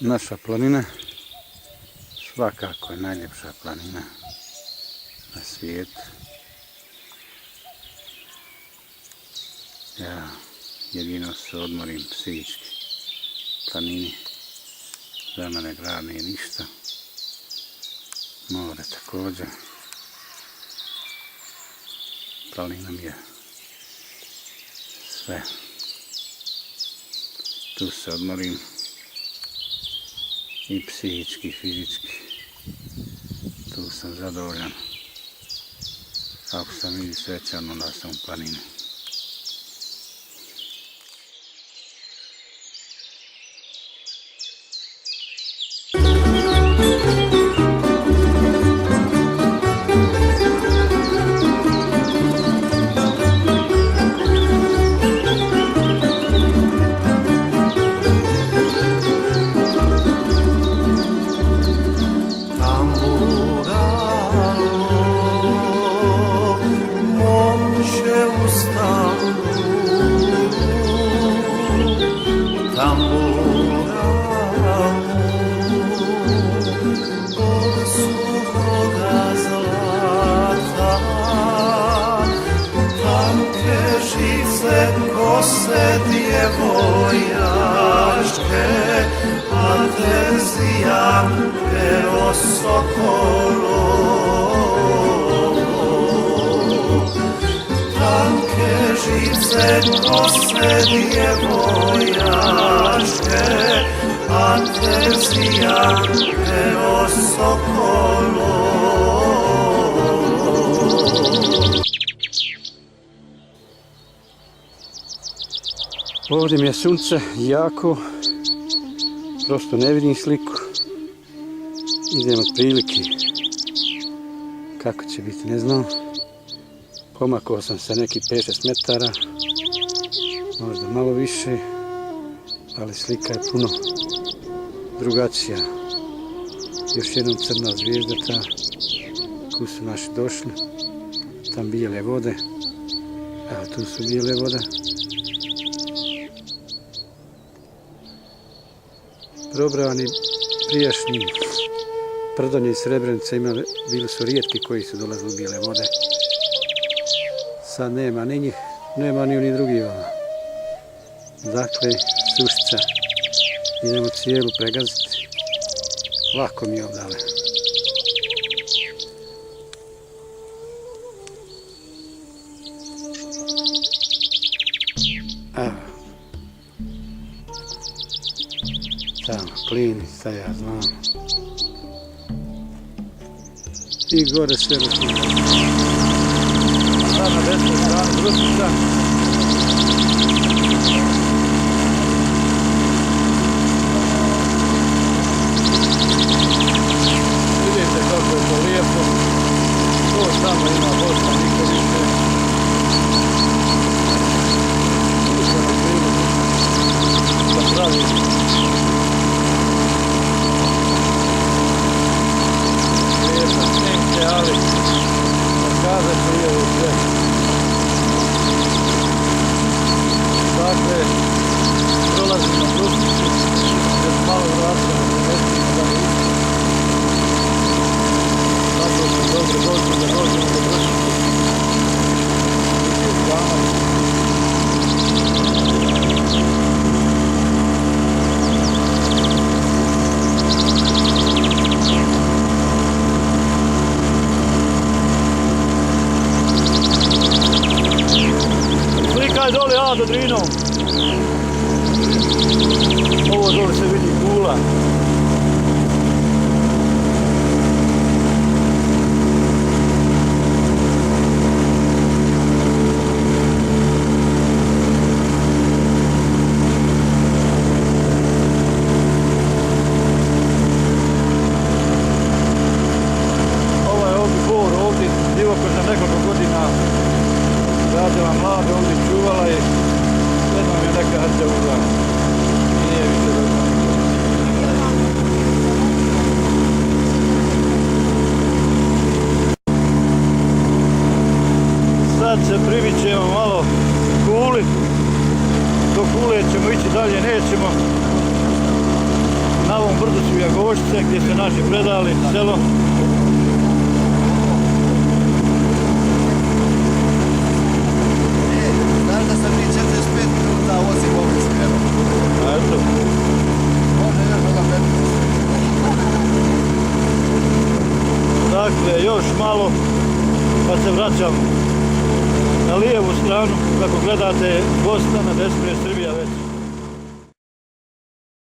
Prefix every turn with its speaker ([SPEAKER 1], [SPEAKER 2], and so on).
[SPEAKER 1] Naša planina svakako je najljepša planina na svijetu. Ja jedino se odmorim psihički. Planini za mene grad nije ništa. More također. Planina mi je sve. Tu se odmorim i psihički i fizički. Tu sam zadovoljan. Ako sam i srećan, onda sam u planini.
[SPEAKER 2] Kose djevojačke, Artezija, pero sokolo. Tanke žice kose djevojačke, Artezija, pero sokolo.
[SPEAKER 1] Ovdje mi je sunce jako, prosto ne vidim sliku. Idem otprilike kako će biti, ne znam. Pomakao sam se neki 5-6 metara, možda malo više, ali slika je puno drugačija. Još jednom crna zvijezdata, tu su naši došli, tam bijele vode, evo tu su bijele vode. Probrani prijašnji Prdonje i Srebrenice bili su rijetki koji su dolazili u bijele vode. Sad nema ni njih, nema ni oni drugi vama. Dakle, sušca. Idemo cijelu pregaziti. Lako mi je ovdje. Evo. Tamo, plini, sad ja znam. I gore sve rušine. Sad na desnoj strani Brusnica. Vidite kako je to lijepo. To samo ima Bosna, niko više. Tu se na priliku da pravi ali kaže prije u sve. Dakle, prolazimo Brusnicu, jer malo vraćamo do Brusnicu da ne isti. Tako se dobro dođemo da dođemo do Brusnicu. Dole ja do Drinom. Ovo dole se vidi Kula. Ovo je ovdje Bor, ovdje divo koja sam nekoliko godina radila mlade, ovdje čuvala i jednom je neka hrća ugla. Nije više dobro. Sad se privićemo malo Kuli. Do Kule ćemo ići dalje, nećemo.
[SPEAKER 3] Na ovom brdu su Jagošće gdje se naši predali selo.
[SPEAKER 4] Znaš da sam mi 45 minuta vozim ovdje smjerom.
[SPEAKER 3] A eto,
[SPEAKER 4] Može još ovoga 15.
[SPEAKER 3] dakle, još malo pa se vraćam na lijevu stranu. Kako gledate, Bosna, na desnu je Srbija već.